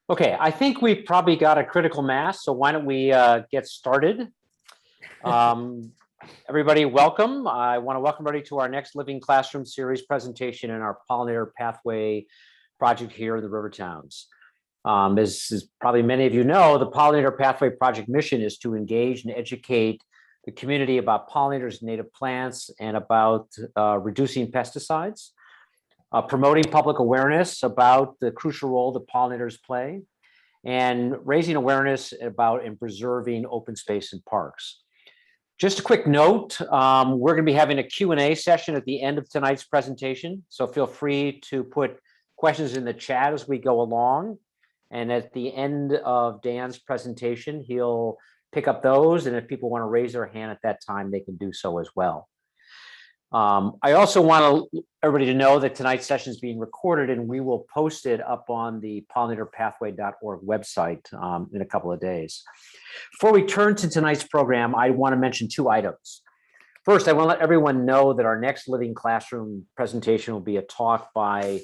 Okay, I think we've probably got a critical mass, so why don't we get started? Um, Everybody, welcome. I want to welcome everybody to our next Living Classroom Series presentation in our Pollinator Pathway project here in the River Towns. As probably many of you know, the Pollinator Pathway project mission is to engage and educate the community about pollinators and native plants and about reducing pesticides. Promoting public awareness about the crucial role that pollinators play, and raising awareness about and preserving open space and parks. Just a quick note, we're going to be having a Q&A session at the end of tonight's presentation, so feel free to put questions in the chat as we go along. And at the end of Dan's presentation, he'll pick up those, and if people want to raise their hand at that time, they can do so as well. I also want everybody to know that tonight's session is being recorded, and we will post it up on the pollinatorpathway.org website in a couple of days. Before we turn to tonight's program, I want to mention two items. First, I want to let everyone know that our next Living Classroom presentation will be a talk by,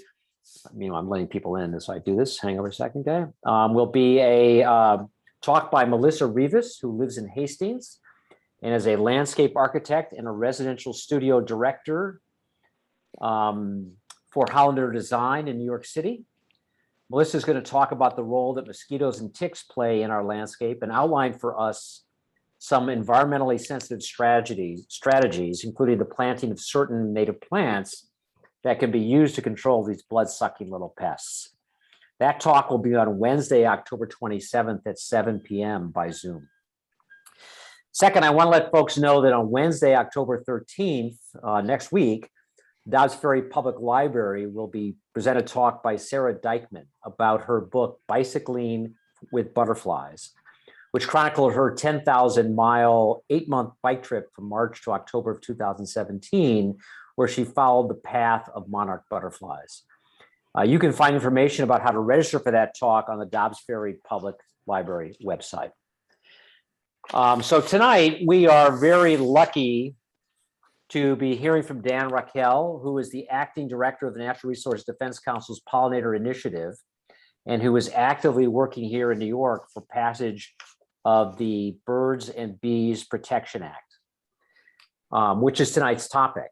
I'm letting people in as I do this. Hang on a second, guy. Will be a talk by Melissa Rivas, who lives in Hastings and is a landscape architect and a residential studio director for Hollander Design in New York City. Melissa is going to talk about the role that mosquitoes and ticks play in our landscape and outline for us some environmentally sensitive strategies, including the planting of certain native plants that can be used to control these blood-sucking little pests. That talk will be on Wednesday, October 27th at 7 p.m. by Zoom. Second, I want to let folks know that on Wednesday, October 13th, next week, Dobbs Ferry Public Library will be present a talk by Sarah Dykman about her book, Bicycling with Butterflies, which chronicled her 10,000-mile, 8-month bike trip from March to October of 2017, where she followed the path of monarch butterflies. You can find information about how to register for that talk on the Dobbs Ferry Public Library website. So tonight, we are very lucky to be hearing from Dan Raichel, who is the acting director of the Natural Resource Defense Council's Pollinator Initiative, and who is actively working here in New York for passage of the Birds and Bees Protection Act, which is tonight's topic.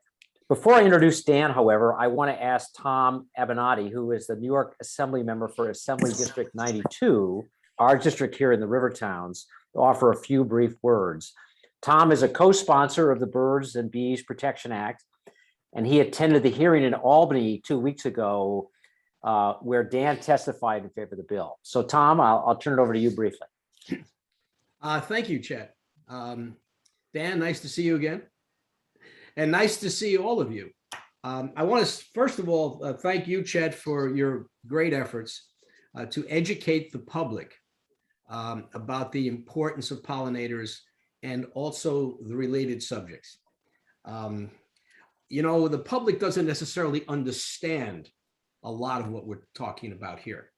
Before I introduce Dan, however, I want to ask Tom Abenati, who is the New York Assembly member for Assembly District 92, our district here in the River Towns, to offer a few brief words. Tom is a co-sponsor of the Birds and Bees Protection Act, and he attended the hearing in Albany 2 weeks ago where Dan testified in favor of the bill. So Tom, I'll turn it over to you briefly. Thank you, Chet. Dan, nice to see you again. And nice to see all of you. I want to, first of all, thank you, Chet, for your great efforts to educate the public about the importance of pollinators and also the related subjects. The public doesn't necessarily understand a lot of what we're talking about here.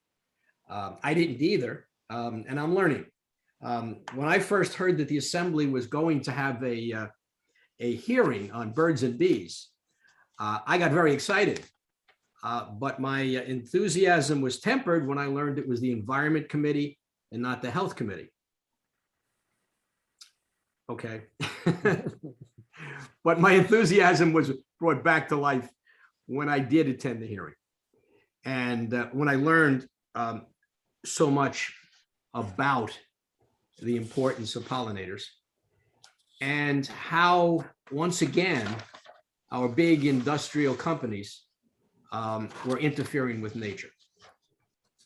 I didn't either, and I'm learning. When I first heard that the Assembly was going to have a hearing on birds and bees, I got very excited. But my enthusiasm was tempered when I learned it was the Environment Committee and not the Health Committee. Okay. But my enthusiasm was brought back to life when I did attend the hearing. And when I learned so much about the importance of pollinators and how, once again, our big industrial companies were interfering with nature.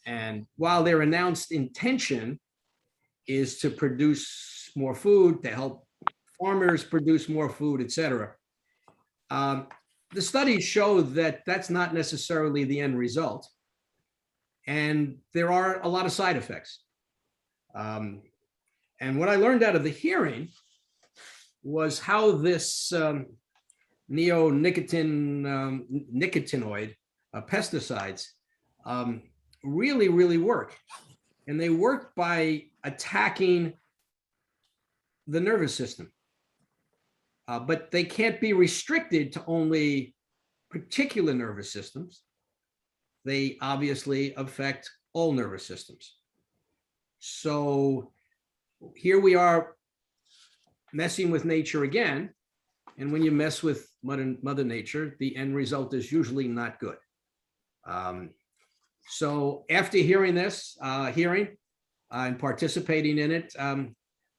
And while their announced intention is to produce more food, to help farmers produce more food, et cetera, the studies show that that's not necessarily the end result. And there are a lot of side effects. And what I learned out of the hearing was how this neonicotinoid pesticides really work. And they work by attacking the nervous system. But they can't be restricted to only particular nervous systems. They obviously affect all nervous systems. So here we are messing with nature again. And when you mess with Mother Nature, the end result is usually not good. So after hearing this and participating in it,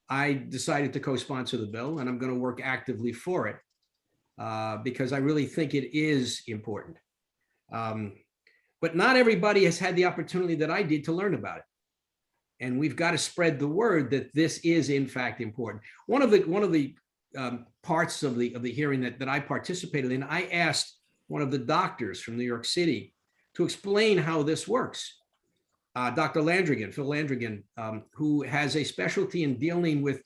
I decided to co-sponsor the bill, and I'm going to work actively for it because I really think it is important. But not everybody has had the opportunity that I did to learn about it. And we've got to spread the word that this is in fact important. One of the parts of the hearing that I participated in, I asked one of the doctors from New York City to explain how this works. Dr. Landrigan, Phil Landrigan, who has a specialty in dealing with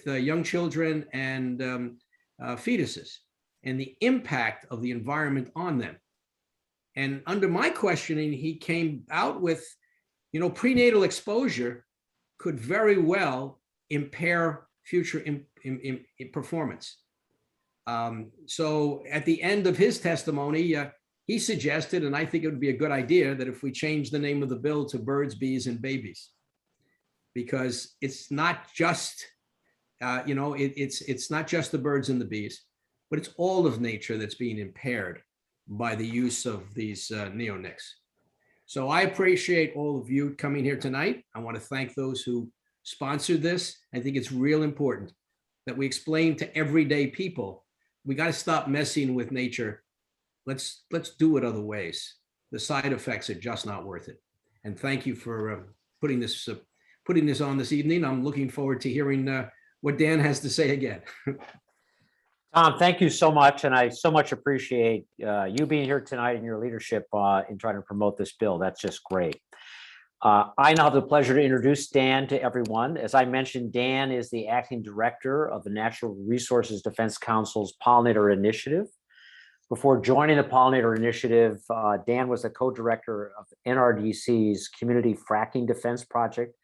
young children and fetuses and the impact of the environment on them. And under my questioning, he came out with, prenatal exposure could very well impair future performance. So at the end of his testimony, he suggested, and I think it would be a good idea, that if we change the name of the bill to Birds, Bees, and Babies, because it's not just, it's not just the birds and the bees, but it's all of nature that's being impaired by the use of these neonics. So I appreciate all of you coming here tonight. I want to thank those who sponsored this. I think it's real important that we explain to everyday people, we got to stop messing with nature. Let's do it other ways. The side effects are just not worth it. And thank you for putting this on this evening. I'm looking forward to hearing what Dan has to say again. Tom, thank you so much. And I so much appreciate you being here tonight and your leadership in trying to promote this bill. That's just great. I now have the pleasure to introduce Dan to everyone. As I mentioned, Dan is the acting director of the Natural Resources Defense Council's Pollinator Initiative. Before joining the Pollinator Initiative, Dan was the co-director of NRDC's Community Fracking Defense Project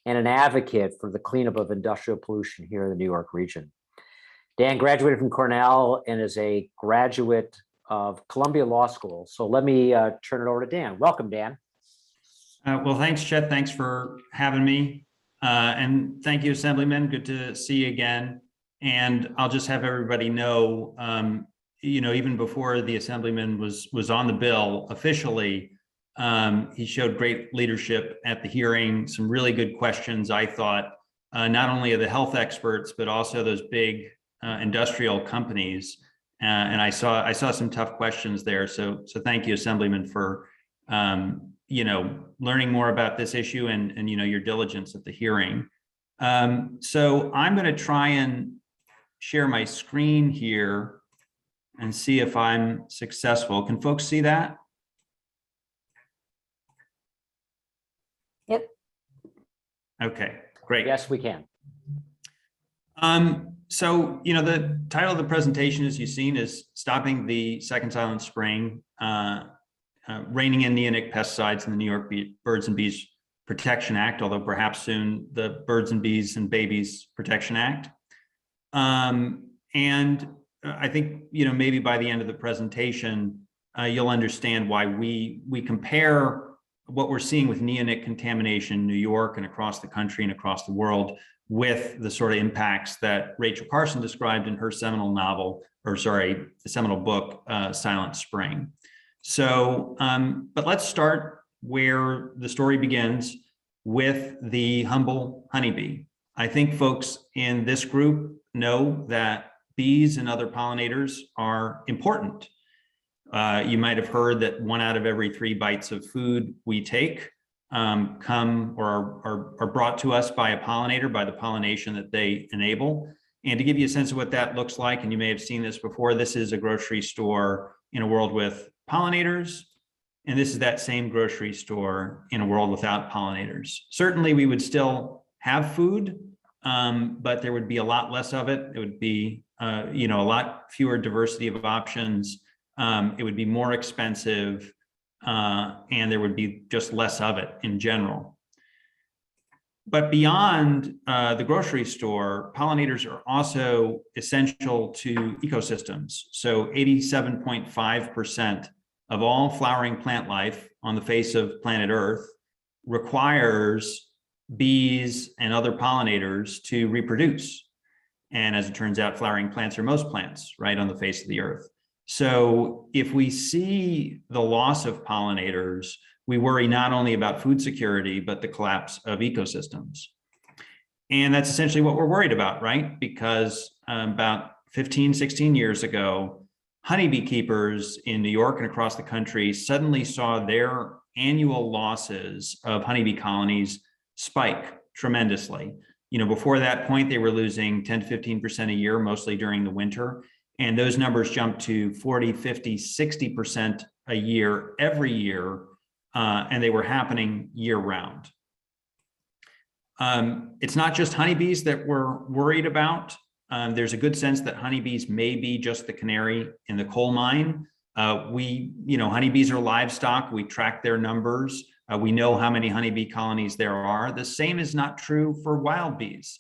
and an advocate for the cleanup of industrial pollution here in the New York region. Dan graduated from Cornell and is a graduate of Columbia Law School. So let me turn it over to Dan. Welcome, Dan. Well, thanks, Chet. Thanks for having me. And thank you, Assemblyman. Good to see you again. And I'll just have everybody know, even before the Assemblyman was on the bill officially, he showed great leadership at the hearing, some really good questions, I thought, not only of the health experts, but also those big industrial companies. And I saw some tough questions there. So thank you, Assemblyman, for learning more about this issue and your diligence at the hearing. So I'm going to try and share my screen here and see if I'm successful. Can folks see that? Yep. Okay, great. Yes, we can. So, the title of the presentation, as you've seen, is Stopping the Second Silent Spring, Reining in Neonic Pesticides in the New York Birds and Bees Protection Act, although perhaps soon the Birds and Bees and Babies Protection Act. And I think, maybe by the end of the presentation, you'll understand why we compare what we're seeing with neonic contamination in New York and across the country and across the world with the sort of impacts that Raichel Carson described in her seminal the seminal book, Silent Spring. So, but let's start where the story begins, with the humble honeybee. I think folks in this group know that bees and other pollinators are important. You might have heard that 1 out of every 3 bites of food we take come or are brought to us by a pollinator, by the pollination that they enable. And to give you a sense of what that looks like, and you may have seen this before, this is a grocery store in a world with pollinators, and this is that same grocery store in a world without pollinators. Certainly we would still have food, but there would be a lot less of it. It would be a lot fewer diversity of options. It would be more expensive, and there would be just less of it in general. But beyond the grocery store, pollinators are also essential to ecosystems. So 87.5% of all flowering plant life on the face of planet Earth requires bees and other pollinators to reproduce. And as it turns out, flowering plants are most plants, right, on the face of the earth. So if we see the loss of pollinators, we worry not only about food security, but the collapse of ecosystems. And that's essentially what we're worried about, right? Because about 15, 16 years ago, honeybee keepers in New York and across the country suddenly saw their annual losses of honeybee colonies spike tremendously. Before that point, they were losing 10 to 15% a year, mostly during the winter. And those numbers jumped to 40, 50, 60% a year, every year. And they were happening year round. It's not just honeybees that we're worried about. There's a good sense that honeybees may be just the canary in the coal mine. Honeybees are livestock. We track their numbers. We know how many honeybee colonies there are. The same is not true for wild bees.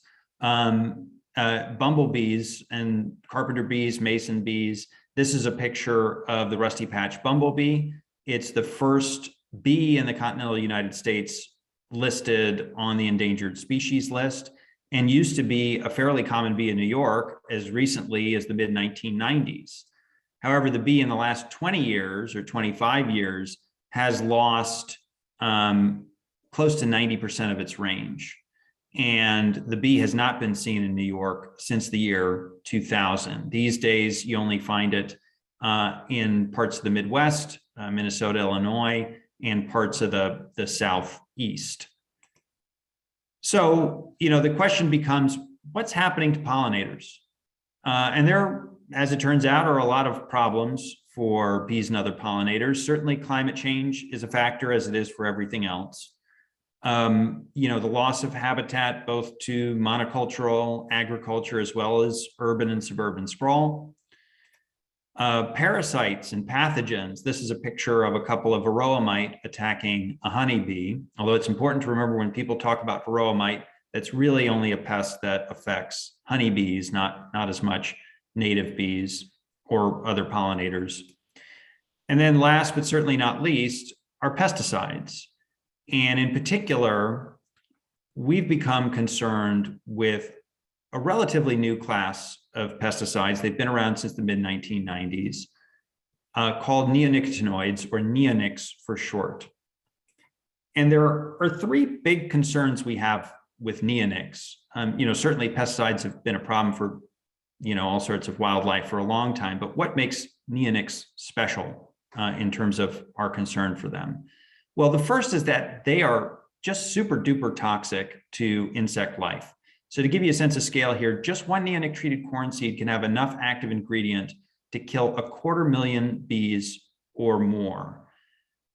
Bumblebees and carpenter bees, mason bees. This is a picture of the rusty patch bumblebee. It's the first bee in the continental United States listed on the endangered species list, and used to be a fairly common bee in New York as recently as the mid-1990s. However, the bee in the last 20 years or 25 years has lost close to 90% of its range. And the bee has not been seen in New York since the year 2000. These days, you only find it in parts of the Midwest, Minnesota, Illinois, and parts of the Southeast. So, the question becomes, what's happening to pollinators? And there, as it turns out, are a lot of problems for bees and other pollinators. Certainly climate change is a factor, as it is for everything else. The loss of habitat, both to monocultural agriculture as well as urban and suburban sprawl. Parasites and pathogens. This is a picture of a couple of varroa mite attacking a honeybee. Although it's important to remember when people talk about varroa mite, that's really only a pest that affects honeybees, not as much native bees or other pollinators. And then last, but certainly not least, are pesticides. And in particular, we've become concerned with a relatively new class of pesticides. They've been around since the mid-1990s, called neonicotinoids, or neonics for short. And there are three big concerns we have with neonics. Certainly pesticides have been a problem for all sorts of wildlife for a long time, but what makes neonics special in terms of our concern for them? Well, the first is that they are just super duper toxic to insect life. So to give you a sense of scale here, just one neonic treated corn seed can have enough active ingredient to kill 250,000 bees or more.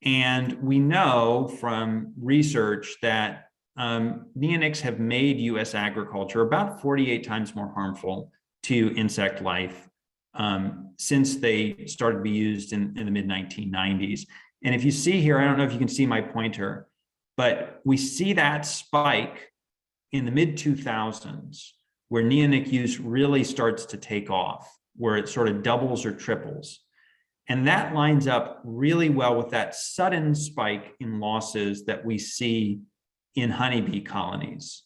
And we know from research that neonics have made US agriculture about 48 times more harmful to insect life since they started to be used in the mid-1990s. And if you see here, I don't know if you can see my pointer, but we see that spike in the mid-2000s where neonic use really starts to take off, where it sort of doubles or triples. And that lines up really well with that sudden spike in losses that we see in honeybee colonies.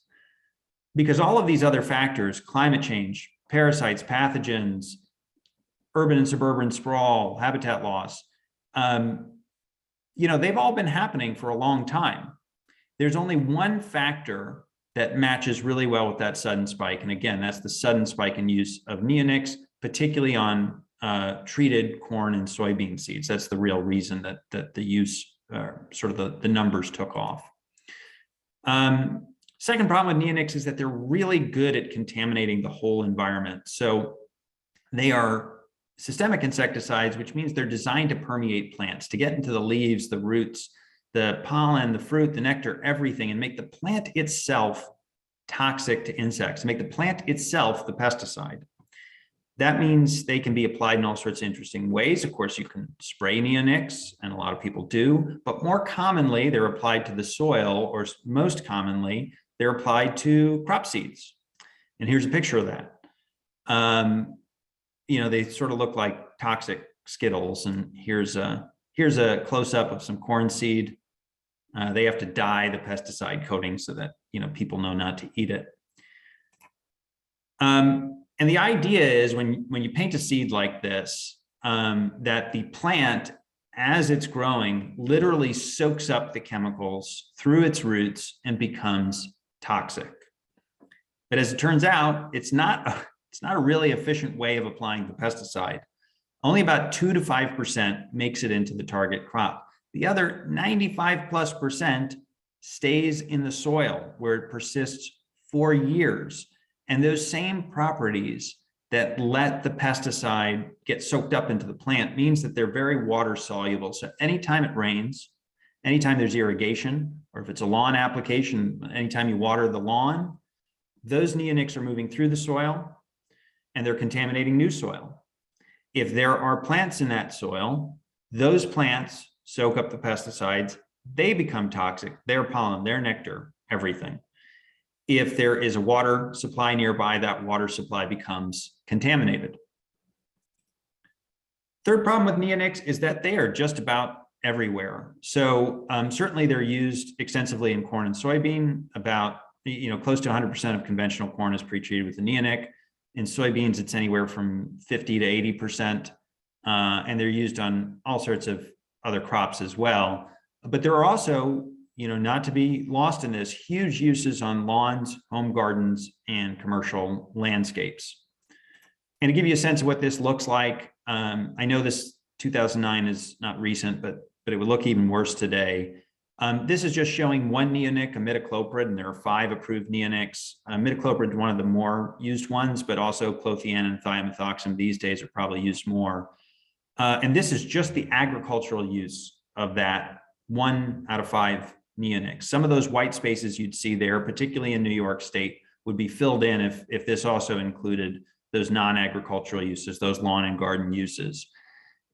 Because all of these other factors, climate change, parasites, pathogens, urban and suburban sprawl, habitat loss, they've all been happening for a long time. There's only one factor that matches really well with that sudden spike. And again, that's the sudden spike in use of neonics, particularly on treated corn and soybean seeds. That's the real reason that the use, sort of the numbers took off. Second problem with neonics is that they're really good at contaminating the whole environment. So they are systemic insecticides, which means they're designed to permeate plants, to get into the leaves, the roots, the pollen, the fruit, the nectar, everything, and make the plant itself toxic to insects, make the plant itself the pesticide. That means they can be applied in all sorts of interesting ways. Of course, you can spray neonics, and a lot of people do, but more commonly, they're applied to the soil, or most commonly, they're applied to crop seeds. And here's a picture of that. They sort of look like toxic Skittles, and here's a close-up of some corn seed. They have to dye the pesticide coating so that, people know not to eat it. And the idea is when you paint a seed like this, that the plant, as it's growing, literally soaks up the chemicals through its roots and becomes toxic. But as it turns out, it's not a really efficient way of applying the pesticide. Only about 2 to 5% makes it into the target crop. The other 95+% stays in the soil where it persists for years. And those same properties that let the pesticide get soaked up into the plant means that they're very water soluble. So anytime it rains, anytime there's irrigation, or if it's a lawn application, anytime you water the lawn, those neonics are moving through the soil and they're contaminating new soil. If there are plants in that soil, those plants soak up the pesticides, they become toxic, their pollen, their nectar, everything. If there is a water supply nearby, that water supply becomes contaminated. Third problem with neonics is that they are just about everywhere. So certainly they're used extensively in corn and soybean. About close to 100% of conventional corn is pre-treated with a neonic. In soybeans, it's anywhere from 50 to 80%, and they're used on all sorts of other crops as well. But there are also, not to be lost in this, huge uses on lawns, home gardens, and commercial landscapes. And to give you a sense of what this looks like, I know this 2009 is not recent, but it would look even worse today. This is just showing one neonic, imidacloprid, and there are 5 approved neonics. Imidacloprid is one of the more used ones, but also clothianine and thiamethoxam these days are probably used more. And this is just the agricultural use of that 1 out of 5 neonics. Some of those white spaces you'd see there, particularly in New York State, would be filled in if this also included those non-agricultural uses, those lawn and garden uses.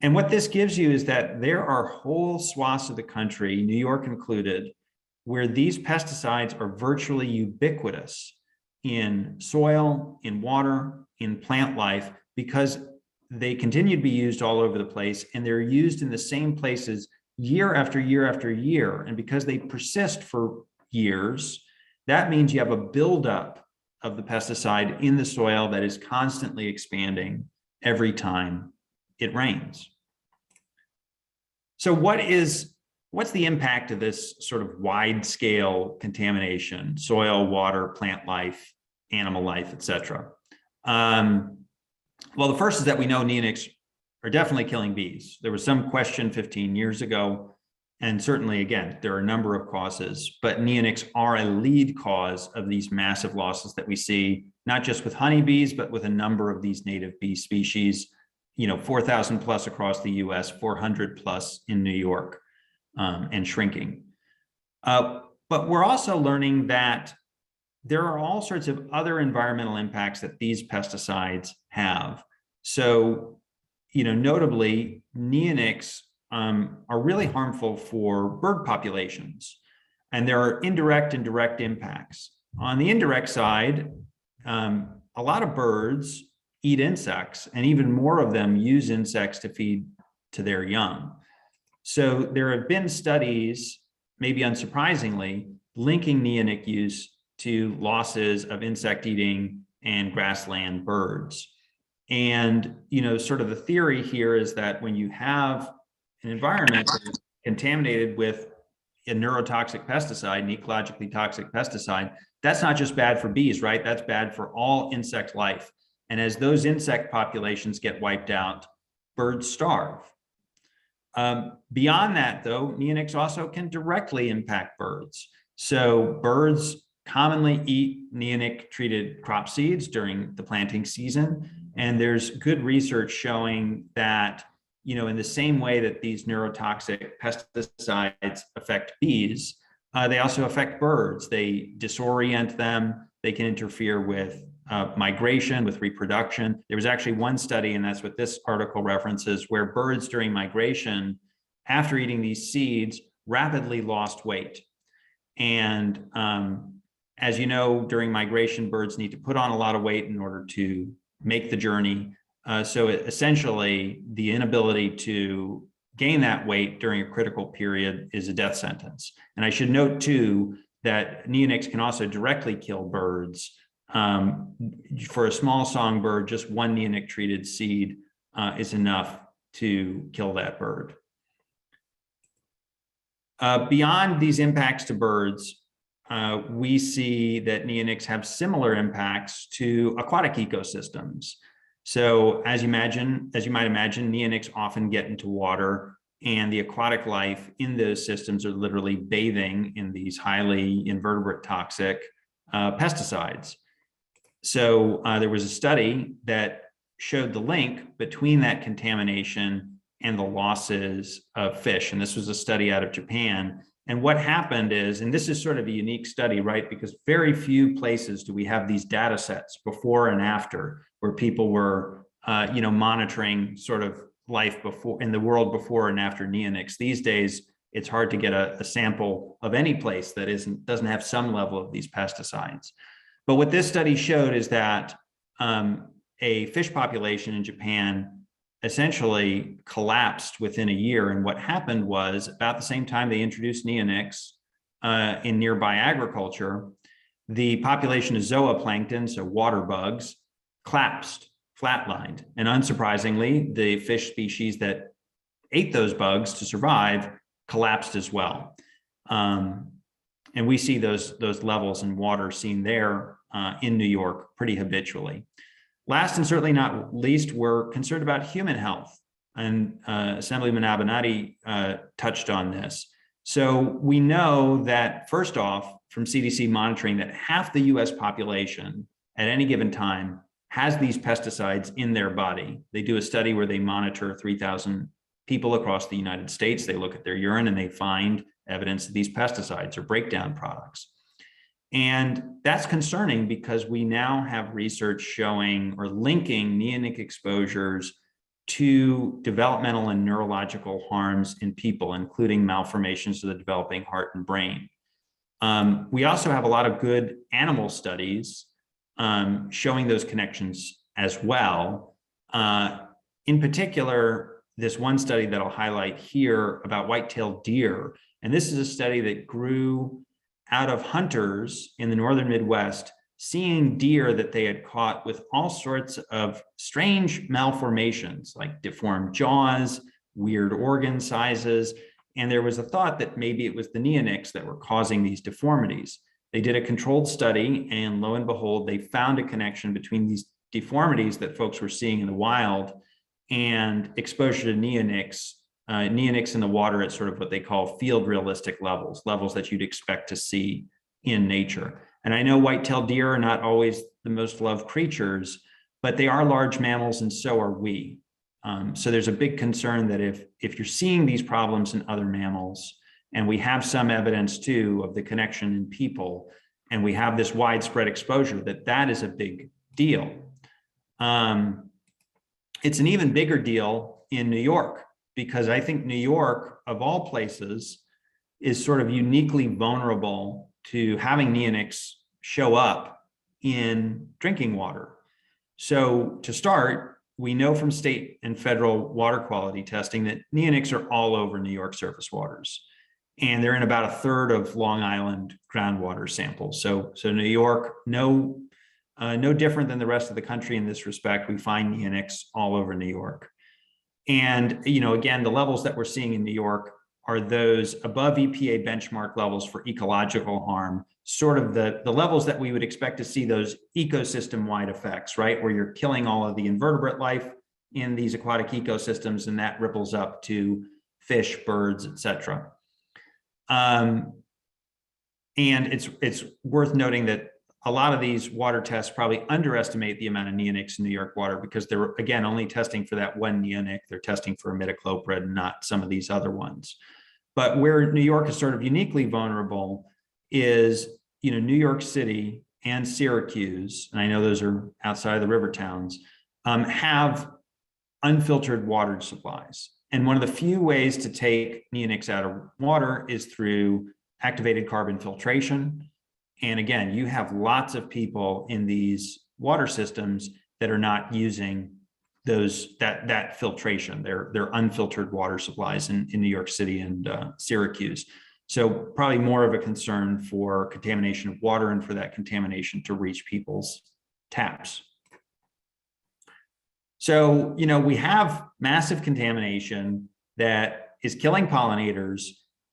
And what this gives you is that there are whole swaths of the country, New York included, where these pesticides are virtually ubiquitous in soil, in water, in plant life, because they continue to be used all over the place, and they're used in the same places year after year after year. And because they persist for years, that means you have a buildup of the pesticide in the soil that is constantly expanding every time it rains. So what's the impact of this sort of wide scale contamination, soil, water, plant life, animal life, et cetera? Well, the first is that we know neonics are definitely killing bees. There was some question 15 years ago, and certainly, again, there are a number of causes, but neonics are a lead cause of these massive losses that we see, not just with honeybees, but with a number of these native bee species, 4,000 plus across the US, 400 plus in New York, and shrinking. But we're also learning that there are all sorts of other environmental impacts that these pesticides have. So, notably, neonics are really harmful for bird populations, and there are indirect and direct impacts. On the indirect side, a lot of birds eat insects, and even more of them use insects to feed to their young. So there have been studies, maybe unsurprisingly, linking neonic use to losses of insect eating and grassland birds. And, sort of the theory here is that when you have an environment contaminated with a neurotoxic pesticide, an ecologically toxic pesticide, that's not just bad for bees, right? That's bad for all insect life. And as those insect populations get wiped out, birds starve. Beyond that, though, neonics also can directly impact birds. So birds commonly eat neonic-treated crop seeds during the planting season. And there's good research showing that, in the same way that these neurotoxic pesticides affect bees, they also affect birds. They disorient them. They can interfere with migration, with reproduction. There was actually one study, and that's what this article references, where birds during migration, after eating these seeds, rapidly lost weight. And as you know, during migration, birds need to put on a lot of weight in order to make the journey. So essentially, the inability to gain that weight during a critical period is a death sentence. And I should note too, that neonics can also directly kill birds. For a small songbird, just one neonic treated seed is enough to kill that bird. Beyond these impacts to birds, we see that neonics have similar impacts to aquatic ecosystems. So as you might imagine, neonics often get into water, and the aquatic life in those systems are literally bathing in these highly invertebrate toxic pesticides. So there was a study that showed the link between that contamination and the losses of fish. And this was a study out of Japan. And what happened is, and this is sort of a unique study, right? Because very few places do we have these data sets before and after, where people were, monitoring sort of life before in the world before and after neonics. These days, it's hard to get a sample of any place that doesn't have some level of these pesticides. But what this study showed is that a fish population in Japan essentially collapsed within a year. And what happened was, about the same time they introduced neonics in nearby agriculture, the population of zooplankton, so water bugs, collapsed, flatlined. And unsurprisingly, the fish species that ate those bugs to survive collapsed as well. And we see those levels in water seen there in New York pretty habitually. Last and certainly not least, we're concerned about human health. And Assemblyman Abenati touched on this. So we know that, first off, from CDC monitoring, that half the US population at any given time has these pesticides in their body. They do a study where they monitor 3,000 people across the United States. They look at their urine and they find evidence of these pesticides or breakdown products. And that's concerning because we now have research showing or linking neonic exposures to developmental and neurological harms in people, including malformations of the developing heart and brain. We also have a lot of good animal studies showing those connections as well. In particular, this one study that I'll highlight here about white-tailed deer. And this is a study that grew out of hunters in the northern Midwest, seeing deer that they had caught with all sorts of strange malformations, like deformed jaws, weird organ sizes. And there was a thought that maybe it was the neonics that were causing these deformities. They did a controlled study, and lo and behold, they found a connection between these deformities that folks were seeing in the wild and exposure to neonics. Neonics in the water at sort of what they call field realistic levels, levels that you'd expect to see in nature. And I know white-tailed deer are not always the most loved creatures, but they are large mammals, and so are we. So there's a big concern that if you're seeing these problems in other mammals, and we have some evidence too of the connection in people, and we have this widespread exposure, that is a big deal. It's an even bigger deal in New York, because I think New York, of all places, is sort of uniquely vulnerable to having neonics show up in drinking water. So to start, we know from state and federal water quality testing that neonics are all over New York surface waters. And they're in about a third of Long Island groundwater samples. So New York, no different than the rest of the country in this respect. We find neonics all over New York. And, again, the levels that we're seeing in New York are those above EPA benchmark levels for ecological harm, sort of the levels that we would expect to see those ecosystem-wide effects, right? Where you're killing all of the invertebrate life in these aquatic ecosystems, and that ripples up to fish, birds, et cetera. And it's worth noting that a lot of these water tests probably underestimate the amount of neonics in New York water, because they're, again, only testing for that one neonic. They're testing for imidacloprid and not some of these other ones. But where New York is sort of uniquely vulnerable is, New York City and Syracuse, and I know those are outside of the river towns, have unfiltered water supplies. And one of the few ways to take neonics out of water is through activated carbon filtration. And again, you have lots of people in these water systems that are not using that filtration, their unfiltered water supplies in New York City and Syracuse. So probably more of a concern for contamination of water and for that contamination to reach people's taps. So, we have massive contamination that is killing pollinators,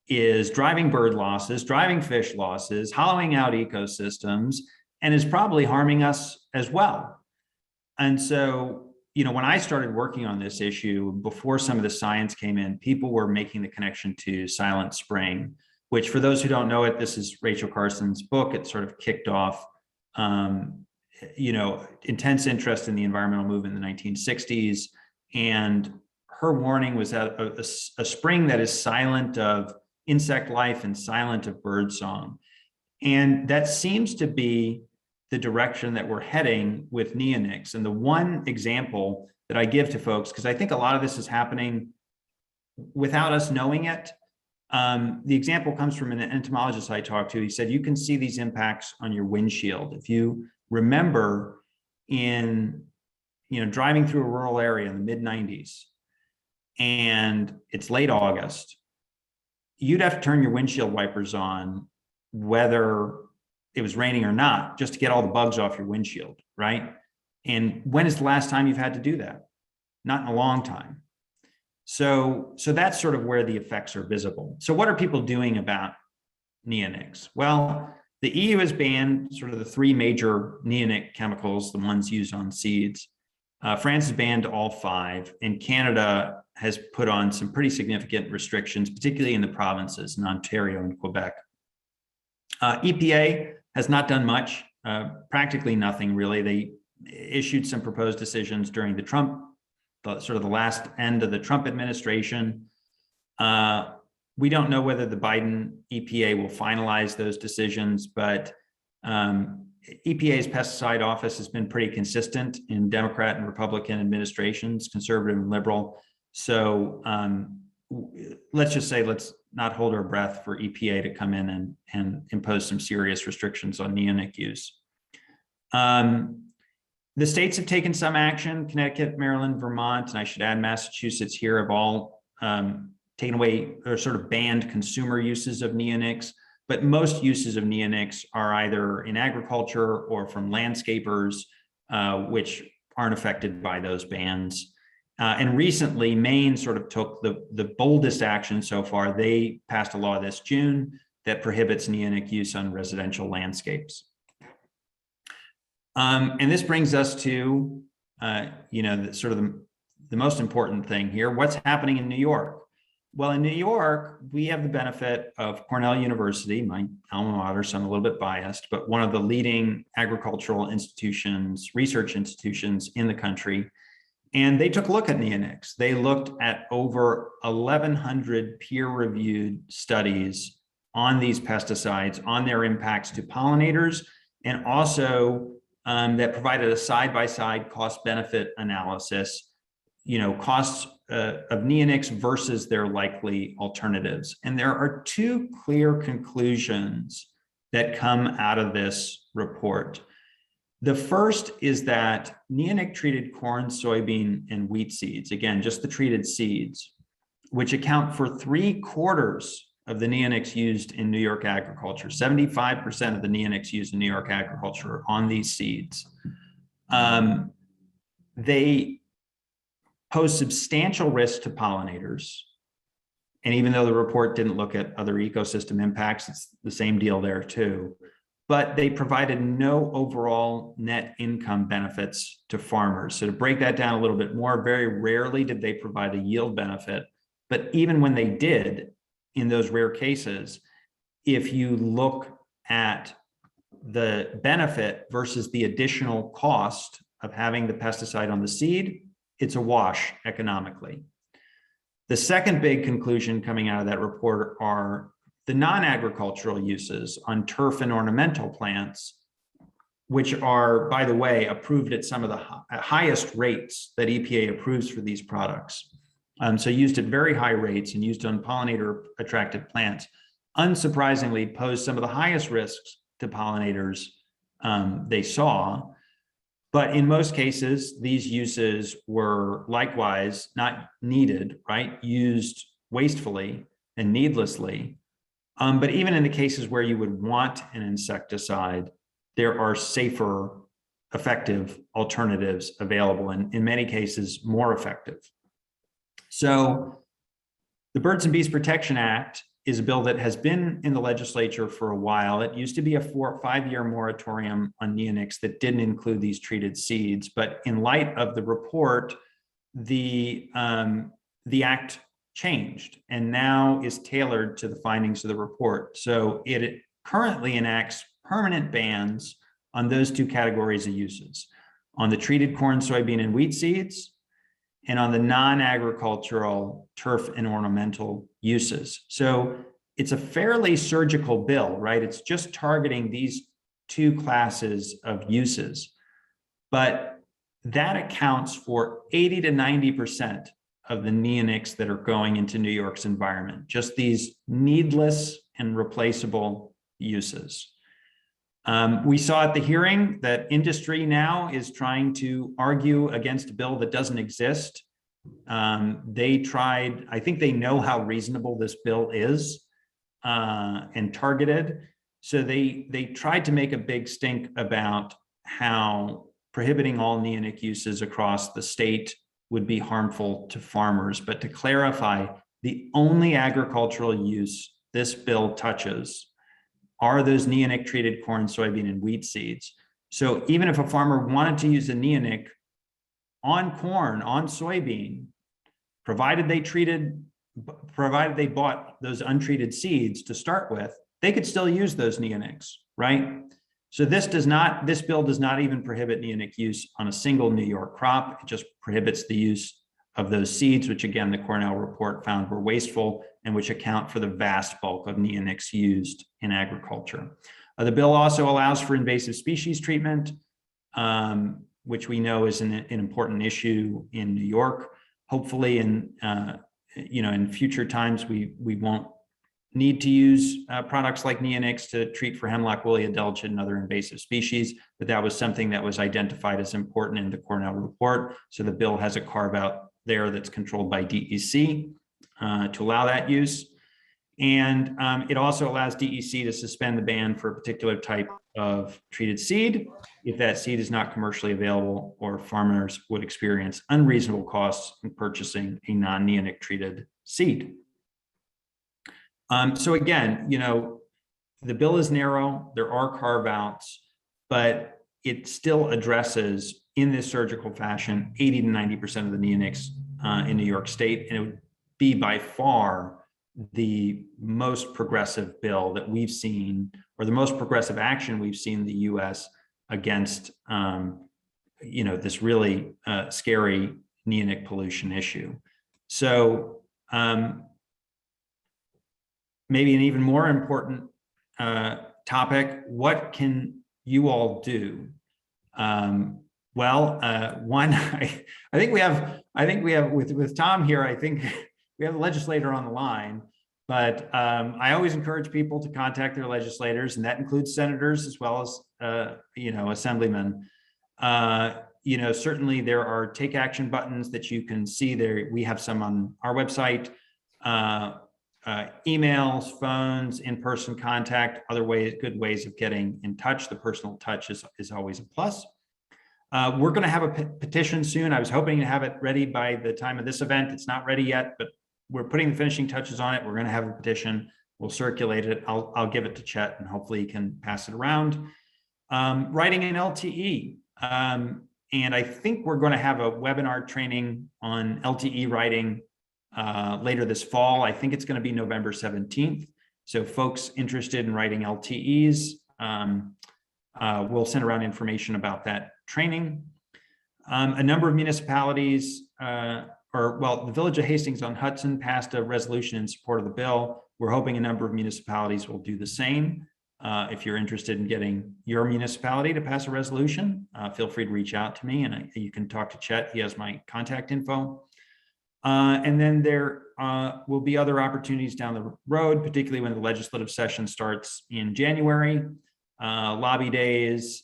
is driving bird losses, driving fish losses, hollowing out ecosystems, and is probably harming us as well. And so, when I started working on this issue, before some of the science came in, people were making the connection to silent spring, which, for those who don't know it, this is Raichel Carson's book. It sort of kicked off intense interest in the environmental movement in the 1960s. And her warning was that a spring that is silent of insect life and silent of bird song. And that seems to be the direction that we're heading with neonics. And the one example that I give to folks, because I think a lot of this is happening without us knowing it. The example comes from an entomologist I talked to. He said, you can see these impacts on your windshield. If you remember driving through a rural area in the mid-90s and it's late August, you'd have to turn your windshield wipers on whether it was raining or not, just to get all the bugs off your windshield, right? And when is the last time you've had to do that? Not in a long time. So that's sort of where the effects are visible. So what are people doing about neonics? Well, the EU has banned sort of the three major neonic chemicals, the ones used on seeds. France has banned all five, and Canada has put on some pretty significant restrictions, particularly in the provinces in Ontario and Quebec. EPA has not done much, practically nothing really. They issued some proposed decisions during the last end of the Trump administration. We don't know whether the Biden EPA will finalize those decisions, but EPA's pesticide office has been pretty consistent in Democrat and Republican administrations, conservative and liberal. So let's just say, let's not hold our breath for EPA to come in and impose some serious restrictions on neonic use. The states have taken some action. Connecticut, Maryland, Vermont, and I should add Massachusetts here, have all taken away or sort of banned consumer uses of neonics. But most uses of neonics are either in agriculture or from landscapers, which aren't affected by those bans. And recently, Maine sort of took the boldest action so far. They passed a law this June that prohibits neonic use on residential landscapes. And this brings us to, the most important thing here. What's happening in New York? Well, in New York, we have the benefit of Cornell University, my alma mater, so I'm a little bit biased, but one of the leading agricultural institutions, research institutions in the country. And they took a look at neonics. They looked at over 1,100 peer-reviewed studies on these pesticides, on their impacts to pollinators, and also that provided a side-by-side cost-benefit analysis, costs of neonics versus their likely alternatives. And there are two clear conclusions that come out of this report. The first is that neonic-treated corn, soybean, and wheat seeds, again, just the treated seeds, which account for 3/4 of the neonics used in New York agriculture. 75% of the neonics used in New York agriculture are on these seeds. They pose substantial risk to pollinators. And even though the report didn't look at other ecosystem impacts, it's the same deal there too. But they provided no overall net income benefits to farmers. So to break that down a little bit more, very rarely did they provide a yield benefit. But even when they did, in those rare cases, if you look at the benefit versus the additional cost of having the pesticide on the seed, it's a wash economically. The second big conclusion coming out of that report are the non-agricultural uses on turf and ornamental plants, which are, by the way, approved at some of the highest rates that EPA approves for these products. So used at very high rates and used on pollinator-attracted plants, unsurprisingly pose some of the highest risks to pollinators they saw. But in most cases, these uses were likewise not needed, right? Used wastefully and needlessly. But even in the cases where you would want an insecticide, there are safer, effective alternatives available, and in many cases, more effective. So the Birds and Bees Protection Act is a bill that has been in the legislature for a while. It used to be a 4 or 5 year moratorium on neonics that didn't include these treated seeds. But in light of the report, the act changed and now is tailored to the findings of the report. So it currently enacts permanent bans on those two categories of uses, on the treated corn, soybean, and wheat seeds, and on the non-agricultural turf and ornamental uses. So it's a fairly surgical bill, right? It's just targeting these two classes of uses, but that accounts for 80 to 90% of the neonics that are going into New York's environment, just these needless and replaceable uses. We saw at the hearing that industry now is trying to argue against a bill that doesn't exist. They tried, I think they know how reasonable this bill is and targeted. So they tried to make a big stink about how prohibiting all neonic uses across the state would be harmful to farmers. But to clarify, the only agricultural use this bill touches are those neonic treated corn, soybean, and wheat seeds. So even if a farmer wanted to use a neonic on corn, on soybean, provided they bought those untreated seeds to start with, they could still use those neonics, right? So this bill does not even prohibit neonic use on a single New York crop. It just prohibits the use of those seeds, which again, the Cornell report found were wasteful and which account for the vast bulk of neonics used in agriculture. The bill also allows for invasive species treatment, which we know is an important issue in New York. Hopefully in future times, we won't need to use products like neonics to treat for hemlock woolly adelgid and other invasive species, but that was something that was identified as important in the Cornell report. So the bill has a carve out there that's controlled by DEC to allow that use. And it also allows DEC to suspend the ban for a particular type of treated seed if that seed is not commercially available or farmers would experience unreasonable costs in purchasing a non-neonic treated seed. So again, the bill is narrow, there are carve outs, but it still addresses in this surgical fashion 80 to 90% of the neonics in New York State, and it would be by far the most progressive bill that we've seen, or the most progressive action we've seen in the US against this really scary neonic pollution issue. So maybe an even more important topic, what can you all do? One, I think we have with Tom here, I think we have a legislator on the line, but I always encourage people to contact their legislators, and that includes senators as well as assemblymen. Certainly there are take action buttons that you can see there. We have some on our website, emails, phones, in-person contact, other ways, good ways of getting in touch. The personal touch is always a plus. We're going to have a petition soon. I was hoping to have it ready by the time of this event. It's not ready yet, but we're putting the finishing touches on it. We're going to have a petition. We'll circulate it. I'll give it to Chet, and hopefully he can pass it around. Writing an LTE. And I think we're going to have a webinar training on LTE writing later this fall. I think it's going to be November 17th. So folks interested in writing LTEs, we'll send around information about that training. A number of municipalities, the Village of Hastings-on-Hudson passed a resolution in support of the bill. We're hoping a number of municipalities will do the same. If you're interested in getting your municipality to pass a resolution, feel free to reach out to me, and you can talk to Chet. He has my contact info. And then there will be other opportunities down the road, particularly when the legislative session starts in January, lobby days,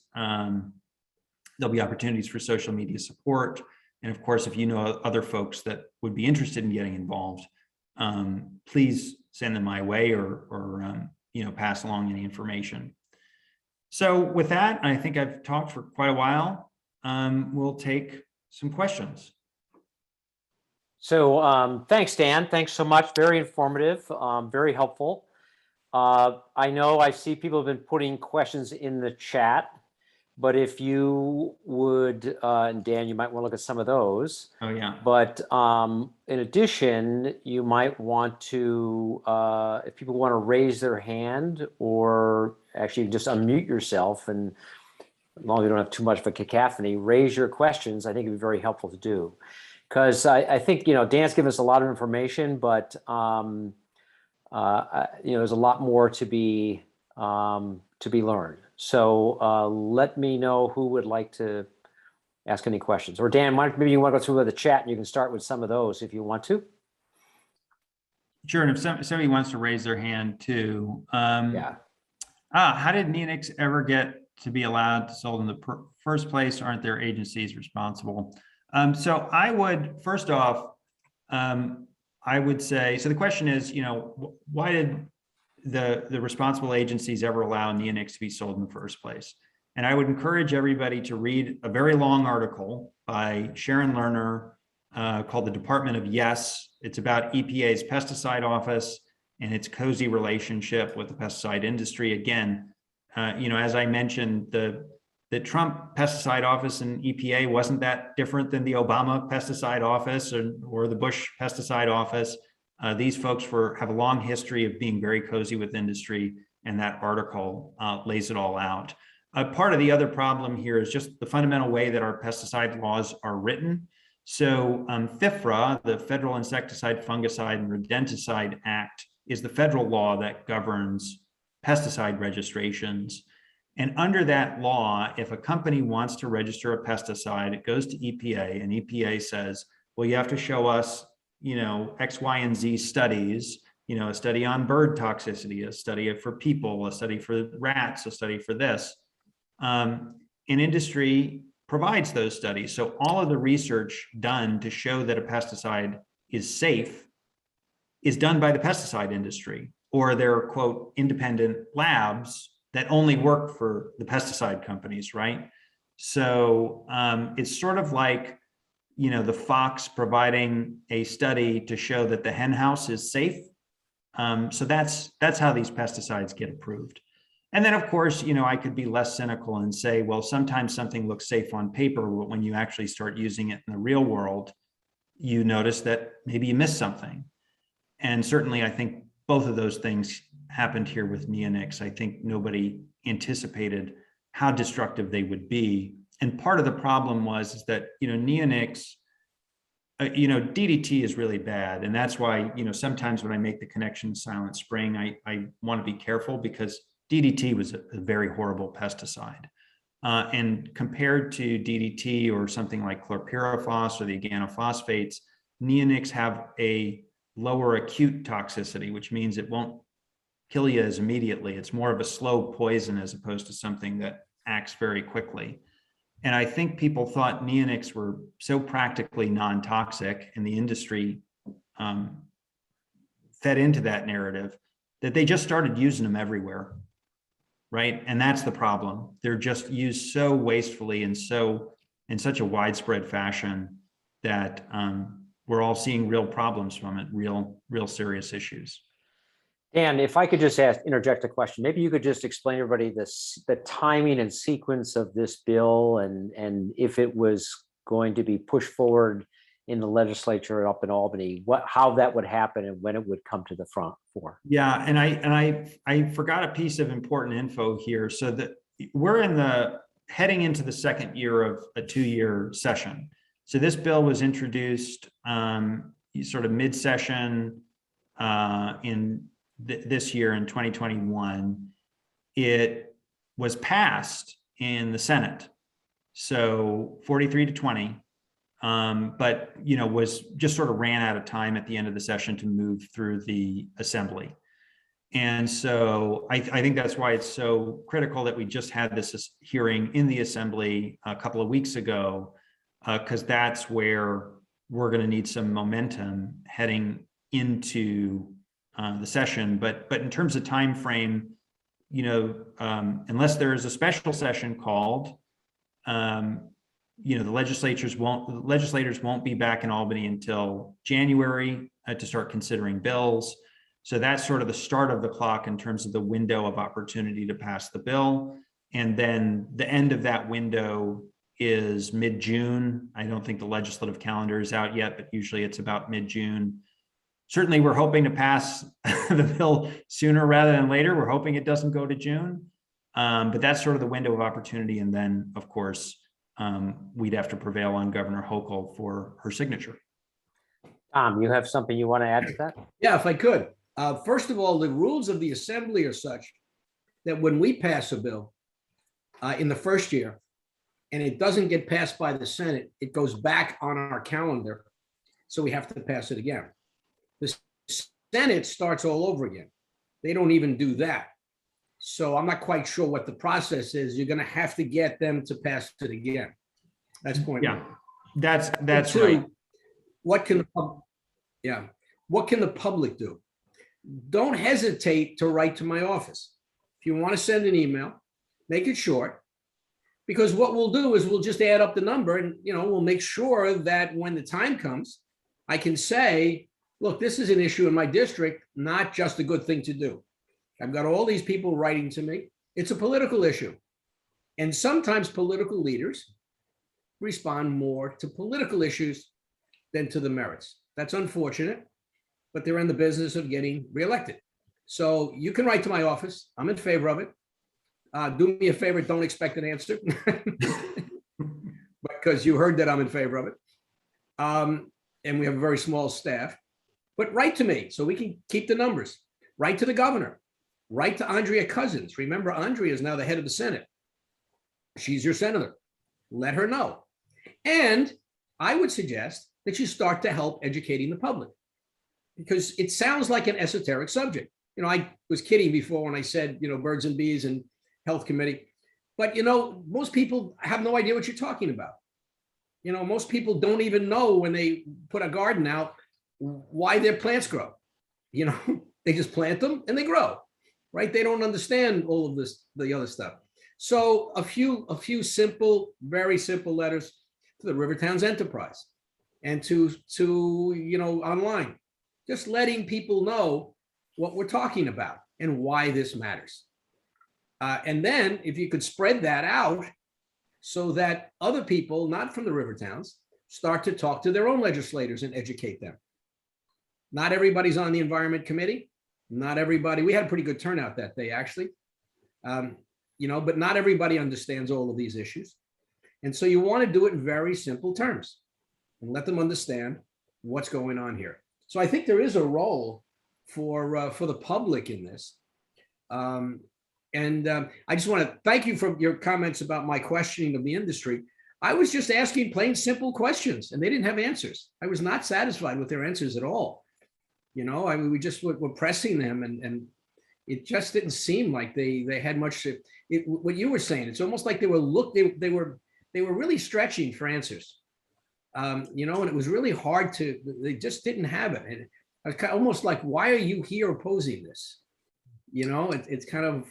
There'll be opportunities for social media support. And of course, if you know other folks that would be interested in getting involved, please send them my way or pass along any information. So with that, I think I've talked for quite a while. We'll take some questions. So thanks, Dan. Thanks so much. Very informative, very helpful. I know I see people have been putting questions in the chat, but if you would, and Dan, you might want to look at some of those. Oh, yeah. But in addition, you might want to, if people want to raise their hand or actually just unmute yourself, and as long as you don't have too much of a cacophony, raise your questions. I think it'd be very helpful to do. Because I think, Dan's given us a lot of information, but, there's a lot more to be learned. So let me know who would like to ask any questions. Or Dan, maybe you want to go through the chat and you can start with some of those if you want to. Sure, and if somebody wants to raise their hand too. Yeah. How did neonics ever get to be allowed to sold in the first place? Aren't there agencies responsible? So I would, first off, I would say, so the question is, why did the responsible agencies ever allow neonics to be sold in the first place? And I would encourage everybody to read a very long article by Sharon Lerner called The Department of Yes. It's about EPA's pesticide office and its cozy relationship with the pesticide industry. Again, as I mentioned, the Trump pesticide office and EPA wasn't that different than the Obama pesticide office or the Bush pesticide office. These folks have a long history of being very cozy with industry, and that article lays it all out. Part of the other problem here is just the fundamental way that our pesticide laws are written. So FIFRA, the Federal Insecticide, Fungicide, and Rodenticide Act, is the federal law that governs pesticide registrations. And under that law, if a company wants to register a pesticide, it goes to EPA, and EPA says, well, you have to show us, X, Y, and Z studies, a study on bird toxicity, a study for people, a study for rats, a study for this. And industry provides those studies. So all of the research done to show that a pesticide is safe is done by the pesticide industry, or their, quote, independent labs that only work for the pesticide companies, right? So it's sort of like, the fox providing a study to show that the hen house is safe. So that's how these pesticides get approved. And then, of course, I could be less cynical and say, well, sometimes something looks safe on paper, but when you actually start using it in the real world, you notice that maybe you missed something. And certainly, I think both of those things happened here with neonics. I think nobody anticipated how destructive they would be. And part of the problem is that, neonics, DDT is really bad. And that's why, sometimes when I make the connection to Silent Spring, I want to be careful, because DDT was a very horrible pesticide. And compared to DDT or something like chlorpyrifos or the organophosphates, neonics have a lower acute toxicity, which means it won't kill you as immediately. It's more of a slow poison as opposed to something that acts very quickly. And I think people thought neonics were so practically non-toxic, and the industry fed into that narrative, that they just started using them everywhere, right? And that's the problem. They're just used so wastefully and so in such a widespread fashion that we're all seeing real problems from it, real serious issues. Dan, if I could just interject a question, maybe you could just explain to everybody the timing and sequence of this bill, and if it was going to be pushed forward in the legislature up in Albany, how that would happen and when it would come to the front for. Yeah, and I forgot a piece of important info here. So that we're heading into the second year of a 2-year session. So this bill was introduced sort of mid-session in this year in 2021. It was passed in the Senate, so 43-20, but was just sort of ran out of time at the end of the session to move through the Assembly. And so I think that's why it's so critical that we just had this hearing in the assembly a couple of weeks ago, because that's where we're going to need some momentum heading into the session. But in terms of time frame, unless there is a special session called, the legislators won't be back in Albany until January to start considering bills. So that's sort of the start of the clock in terms of the window of opportunity to pass the bill. And then the end of that window is mid-June. I don't think the legislative calendar is out yet, but usually it's about mid-June. Certainly we're hoping to pass the bill sooner rather than later. We're hoping it doesn't go to June, but that's sort of the window of opportunity. And then of course, we'd have to prevail on Governor Hochul for her signature. Tom, you have something you want to add to that? Yeah, if I could. First of all, the rules of the assembly are such that when we pass a bill in the first year and it doesn't get passed by the Senate, it goes back on our calendar. So we have to pass it again. The Senate starts all over again. They don't even do that. So I'm not quite sure what the process is. You're going to have to get them to pass it again. That's point one. That's two, right. What can the public do? Don't hesitate to write to my office. If you want to send an email, make it short, because what we'll do is we'll just add up the number and, we'll make sure that when the time comes, I can say, look, this is an issue in my district, not just a good thing to do. I've got all these people writing to me. It's a political issue. And sometimes political leaders respond more to political issues than to the merits. That's unfortunate, but they're in the business of getting reelected. So you can write to my office. I'm in favor of it. Do me a favor, don't expect an answer because you heard that I'm in favor of it. And we have a very small staff, but write to me so we can keep the numbers. Write to the governor. Write to Andrea Cousins. Remember, Andrea is now the head of the Senate. She's your senator. Let her know. And I would suggest that you start to help educating the public, because it sounds like an esoteric subject. I was kidding before when I said, birds and bees and health committee, but most people have no idea what you're talking about. Most people don't even know when they put a garden out why their plants grow. They just plant them and they grow, right? They don't understand all of this, the other stuff. So a few simple, very simple letters to the River Towns Enterprise and to online, just letting people know what we're talking about and why this matters. And then if you could spread that out so that other people, not from the river towns, start to talk to their own legislators and educate them. Not everybody's on the Environment Committee. Not everybody, we had a pretty good turnout that day, actually. But not everybody understands all of these issues. And so you want to do it in very simple terms and let them understand what's going on here. So I think there is a role for the public in this. I just want to thank you for your comments about my questioning of the industry. I was just asking plain, simple questions, and they didn't have answers. I was not satisfied with their answers at all. We just were pressing them, and it just didn't seem like they had much. What you were saying, it's almost like they were really stretching for answers. And it was really hard they just didn't have it. And I was almost like, why are you here opposing this? It's kind of,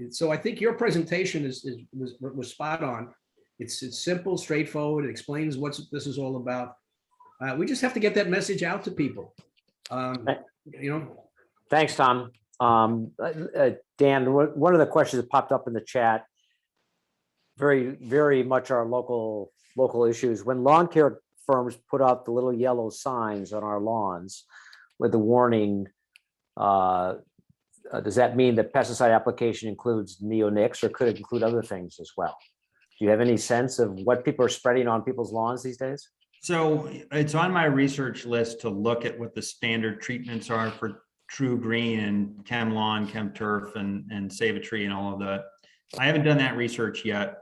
so I think your presentation was spot on. It's simple, straightforward. It explains what this is all about. We just have to get that message out to people. Thanks, Tom. Dan, one of the questions that popped up in the chat, very, very much our local issues. When lawn care firms put out the little yellow signs on our lawns with the warning, does that mean that pesticide application includes neonics, or could it include other things as well? Do you have any sense of what people are spreading on people's lawns these days? So it's on my research list to look at what the standard treatments are for True Green and Chem Lawn, Chem Turf, and Save a Tree and all of that. I haven't done that research yet.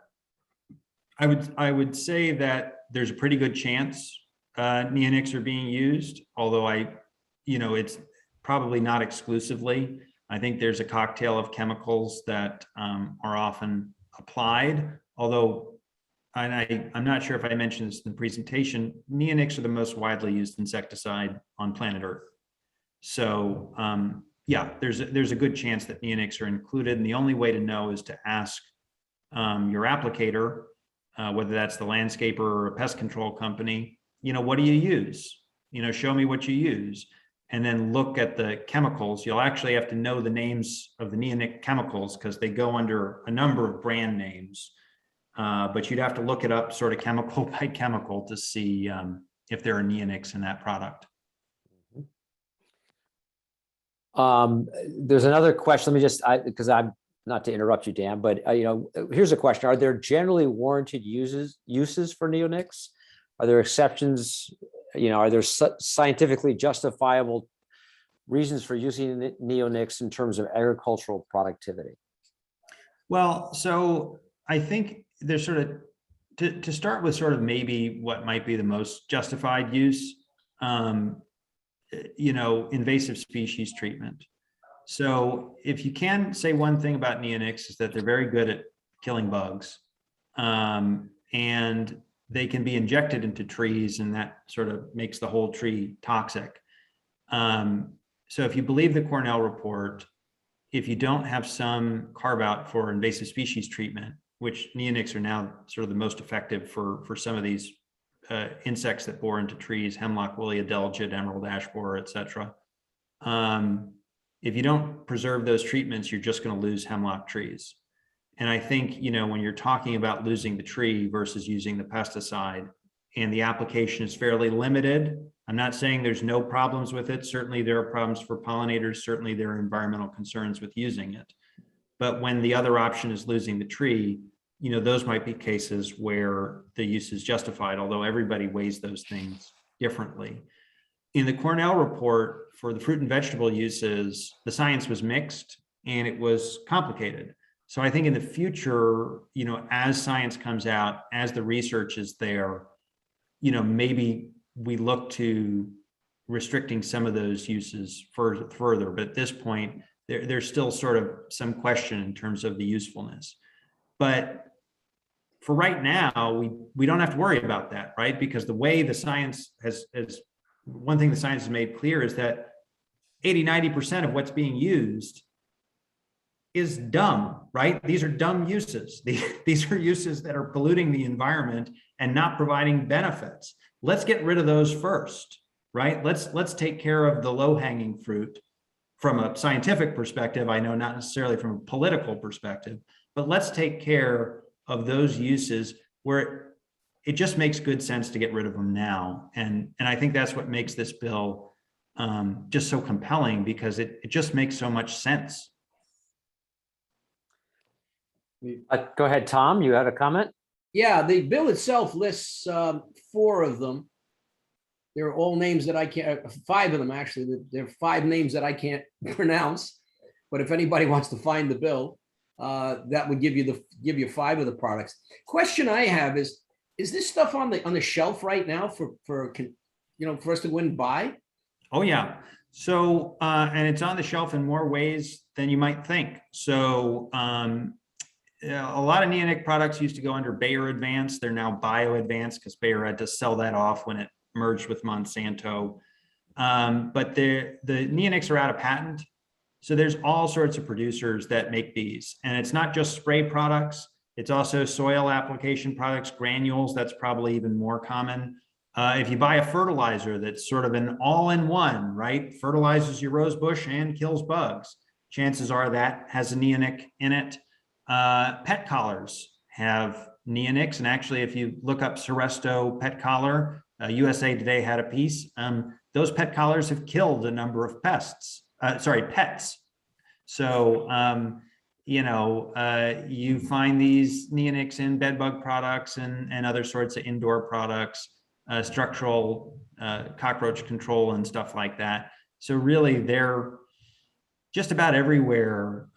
I would say that there's a pretty good chance neonics are being used, although it's probably not exclusively. I think there's a cocktail of chemicals that are often applied, although I'm not sure if I mentioned this in the presentation, neonics are the most widely used insecticide on planet Earth. So yeah, there's a good chance that neonics are included. And the only way to know is to ask your applicator, whether that's the landscaper or a pest control company, what do you use? Show me what you use. And then look at the chemicals. You'll actually have to know the names of the neonic chemicals because they go under a number of brand names. But you'd have to look it up sort of chemical by chemical to see if there are neonics in that product. There's another question. Let me just, because I'm not to interrupt you, Dan, but here's a question: are there generally warranted uses for neonics? Are there exceptions? Are there scientifically justifiable reasons for using neonics in terms of agricultural productivity? Well, so I think there's sort of to start with sort of maybe what might be the most justified use. Invasive species treatment. So if you can say one thing about neonics is that they're very good at killing bugs, and they can be injected into trees, and that sort of makes the whole tree toxic. So if you believe the Cornell report, if you don't have some carve out for invasive species treatment, which neonics are now sort of the most effective for some of these insects that bore into trees, hemlock, woolly adelgid, emerald ash borer, etc. If you don't preserve those treatments, you're just going to lose hemlock trees. And I think, when you're talking about losing the tree versus using the pesticide, and the application is fairly limited, I'm not saying there's no problems with it. Certainly there are problems for pollinators. Certainly there are environmental concerns with using it. But when the other option is losing the tree, those might be cases where the use is justified, although everybody weighs those things differently. In the Cornell report for the fruit and vegetable uses, the science was mixed and it was complicated. So I think in the future, as science comes out, as the research is there, maybe we look to restricting some of those uses further. But at this point, there's still sort of some question in terms of the usefulness. But for right now, we don't have to worry about that, right? Because the way the science has one thing the science has made clear is that 80–90% of what's being used is dumb, right? These are dumb uses. These are uses that are polluting the environment and not providing benefits. Let's get rid of those first, right? Let's take care of the low-hanging fruit from a scientific perspective. I know not necessarily from a political perspective, but let's take care of those uses where it just makes good sense to get rid of them now. And I think that's what makes this bill just so compelling, because it just makes so much sense. Go ahead, Tom, you had a comment? Yeah, the bill itself lists 4 of them. They're all names that I can't, 5 of them actually. There are 5 names that I can't pronounce. But if anybody wants to find the bill, that would give you 5 of the products. Question I have is this stuff on the shelf right now for us to go and buy? Oh yeah. So and it's on the shelf in more ways than you might think. So a lot of neonic products used to go under Bayer Advanced. They're now Bio Advanced because Bayer had to sell that off when it merged with Monsanto. But the neonics are out of patent. So there's all sorts of producers that make these. And it's not just spray products. It's also soil application products, granules. That's probably even more common. If you buy a fertilizer that's sort of an all-in-one, right? Fertilizes your rose bush and kills bugs. Chances are that has a neonic in it. Pet collars have neonics. And actually, if you look up Seresto pet collar, USA Today had a piece. Those pet collars have killed a number of pets. So, you find these neonics in bedbug products and other sorts of indoor products, structural cockroach control and stuff like that. So really, they're just about everywhere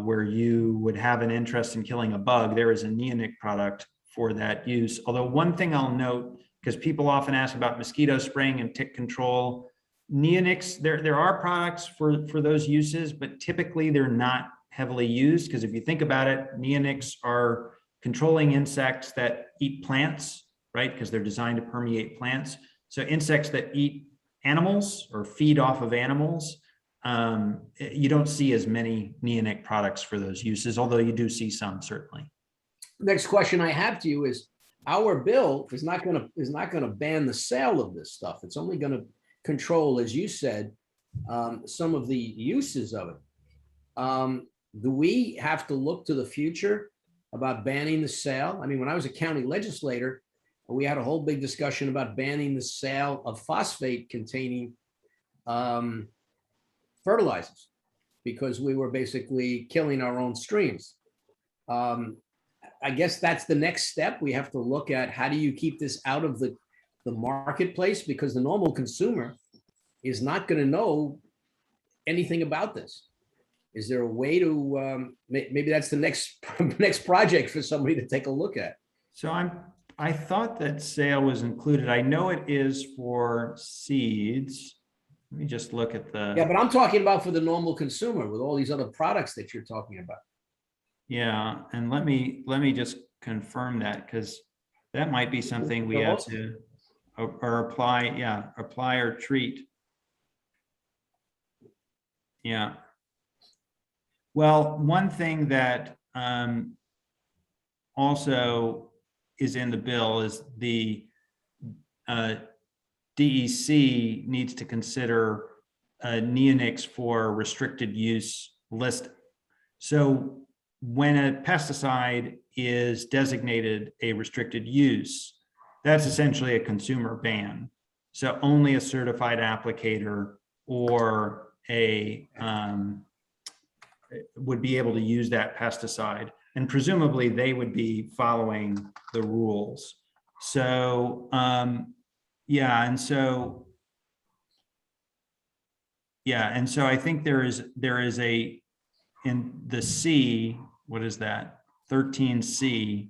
where you would have an interest in killing a bug, there is a neonic product for that use. Although one thing I'll note, because people often ask about mosquito spraying and tick control, neonics, there are products for those uses, but typically they're not heavily used, because if you think about it, neonics are controlling insects that eat plants, right? Because they're designed to permeate plants. So insects that eat animals or feed off of animals, you don't see as many neonic products for those uses, although you do see some, certainly. Next question I have to you is, our bill is not gonna ban the sale of this stuff. It's only gonna control, as you said, some of the uses of it. Do we have to look to the future about banning the sale? I mean, when I was a county legislator, we had a whole big discussion about banning the sale of phosphate containing fertilizers, because we were basically killing our own streams. I guess that's the next step. We have to look at, how do you keep this out of the marketplace, because the normal consumer is not going to know anything about this. Is there a way to, maybe that's the next project for somebody to take a look at? So I thought that sale was included. I know it is for seeds. Let me just look at the. Yeah, but I'm talking about for the normal consumer with all these other products that you're talking about. Yeah, and let me just confirm that, because that might be something we have to or apply. Yeah, apply or treat. Yeah. Well, one thing that also is in the bill is the DEC needs to consider neonics for restricted use list. So when a pesticide is designated a restricted use, that's essentially a consumer ban. So only a certified applicator or a would be able to use that pesticide, and presumably they would be following the rules. So yeah, and so I think there is a, in the C, what is that, 13C,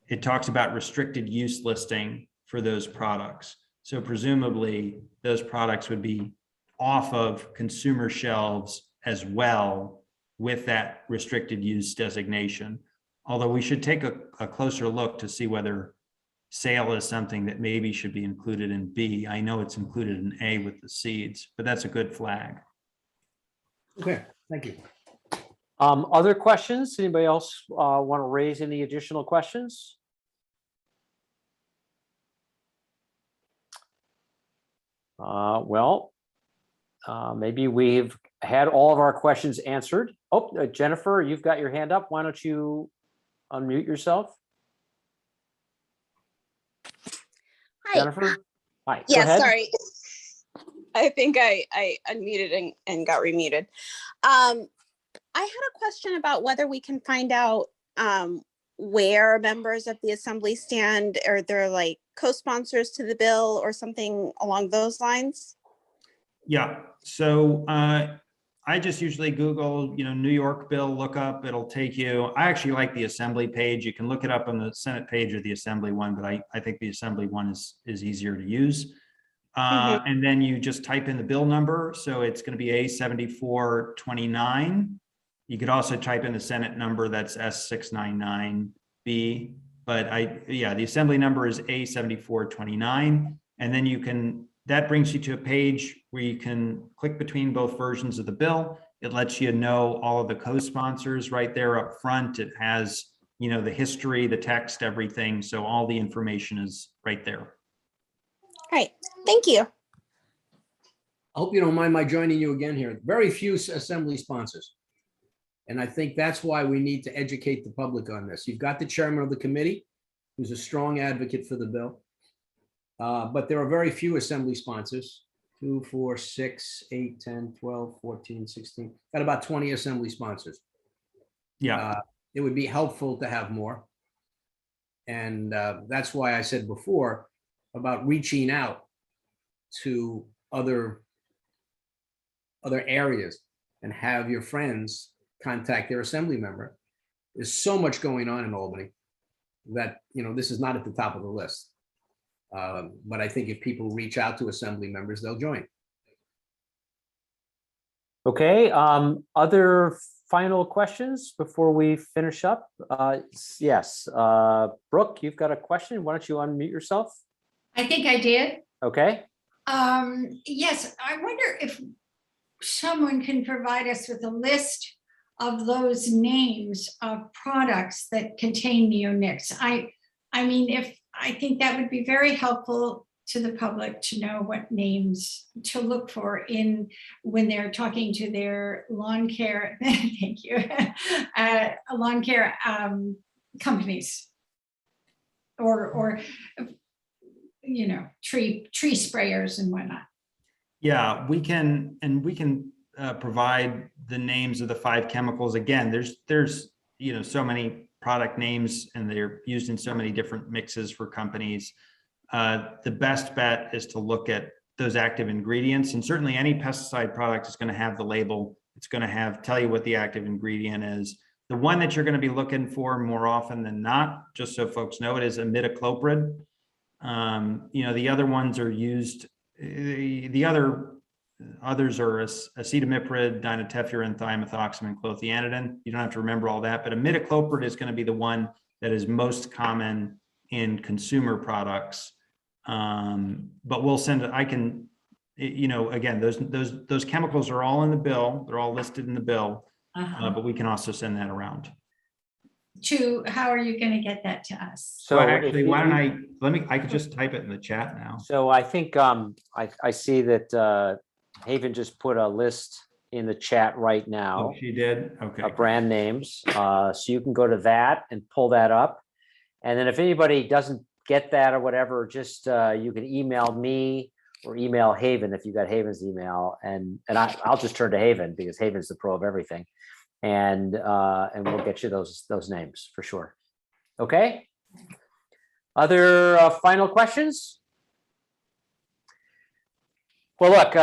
it talks about restricted use listing for those products. So presumably those products would be off of consumer shelves as well, with that restricted use designation. Although we should take a closer look to see whether sale is something that maybe should be included in B. I know it's included in A with the seeds, but that's a good flag. Okay, thank you. Other questions? Anybody else want to raise any additional questions? Maybe we've had all of our questions answered. Oh, Jennifer, you've got your hand up. Why don't you unmute yourself? Hi. Jennifer? Hi, go Yeah, ahead. sorry. I think I unmuted and got remuted. I had a question about whether we can find out where members of the assembly stand, or they're like co-sponsors to the bill or something along those lines. Yeah, so I just usually Google, New York bill, look up, it'll take you. I actually like the assembly page. You can look it up on the Senate page or the assembly one, but I think the assembly one is easier to use. And then you just type in the bill number. So it's going to be A7429. You could also type in the Senate number, that's S699B. But the assembly number is A7429. And then that brings you to a page where you can click between both versions of the bill. It lets you know all of the co-sponsors right there up front. It has, the history, the text, everything. So all the information is right there. All right, thank you. I hope you don't mind my joining you again here. Very few assembly sponsors. And I think that's why we need to educate the public on this. You've got the chairman of the committee, who's a strong advocate for the bill. But there are very few assembly sponsors, 2, 4, 6, 8, 10, 12, 14, 16, got about 20 assembly sponsors. Yeah. It would be helpful to have more. And that's why I said before about reaching out to other areas and have your friends contact their assembly member. There's so much going on in Albany that, this is not at the top of the list. But I think if people reach out to assembly members, they'll join. Okay, other final questions before we finish up? Yes, Brooke, you've got a question. Why don't you unmute yourself? I think I did. Okay, Yes, I wonder if someone can provide us with a list of those names of products that contain neonics. I mean, I think that would be very helpful to the public to know what names to look for in when they're talking to their lawn care, thank you, lawn care companies or you know, tree sprayers and whatnot. Yeah, we can provide the names of the 5 chemicals. Again, there's you know, so many product names and they're used in so many different mixes for companies. The best bet is to look at those active ingredients, and certainly any pesticide product is going to have the label. It's going to tell you what the active ingredient is. The one that you're going to be looking for more often than not, just so folks know it, is imidacloprid. You know, the other ones are used, the others are acetamiprid, dinotefuran, thiamethoxam, clothianidin. You don't have to remember all that, but imidacloprid is going to be the one that is most common in consumer products. But we'll send it, I can, you know, again, those chemicals are all in the bill. They're all listed in the bill, but we can also send that around. How are you going to get that to us? so Well, actually, if why you- don't I could just type it in the chat now. So I think I see that Haven just put a list in the chat right Oh, now she did? Okay. of brand names. So you can go to that and pull that up. And then if anybody doesn't get that or whatever, just you can email me or email Haven if you got Haven's email, and I'll just turn to Haven because Haven's the pro of everything, and we'll get you those names for sure. Okay. Other final questions? Well, look.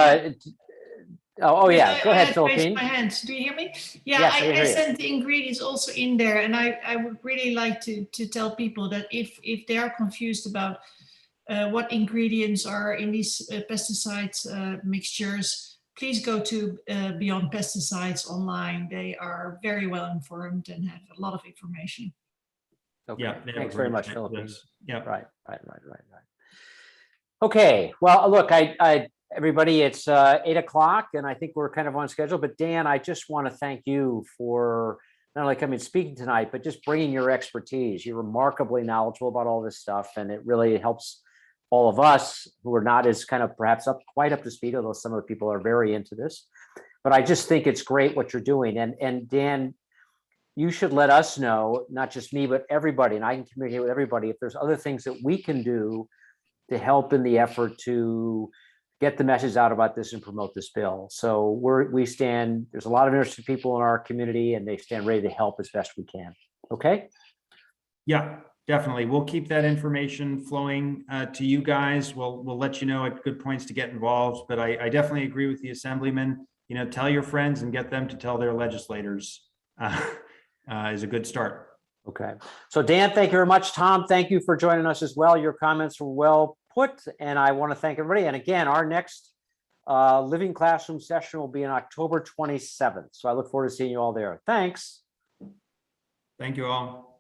Oh yeah, go ahead, I raised Philippine. my hand. Do you hear me? Yeah, Yes, I can hear I you. sent the ingredients also in there, and I would really like to tell people that if they are confused about what ingredients are in these pesticides mixtures, please go to Beyond Pesticides online. They are very well informed and have a lot of information. Okay. Yeah. they have a Thanks very great much, site Philippine. list. Yeah. Right. Okay, well, look, everybody, it's 8 o'clock and I think we're kind of on schedule, but Dan, I just want to thank you for not only coming and speaking tonight, but just bringing your expertise. You're remarkably knowledgeable about all this stuff, and it really helps all of us who are not as kind of perhaps quite up to speed, although some of the people are very into this. But I just think it's great what you're doing. And Dan, you should let us know, not just me, but everybody, and I can communicate with everybody, if there's other things that we can do to help in the effort to get the message out about this and promote this bill. So there's a lot of interested people in our community and they stand ready to help as best we can. Okay? Yeah, definitely. We'll keep that information flowing to you guys. We'll let you know at good points to get involved, but I definitely agree with the Assemblyman. You know, tell your friends and get them to tell their legislators is a good start. Okay. So Dan, thank you very much. Tom, thank you for joining us as well. Your comments were well put, and I want to thank everybody. And again, our next living classroom session will be on October 27th. So I look forward to seeing you all there. Thanks. Thank you all.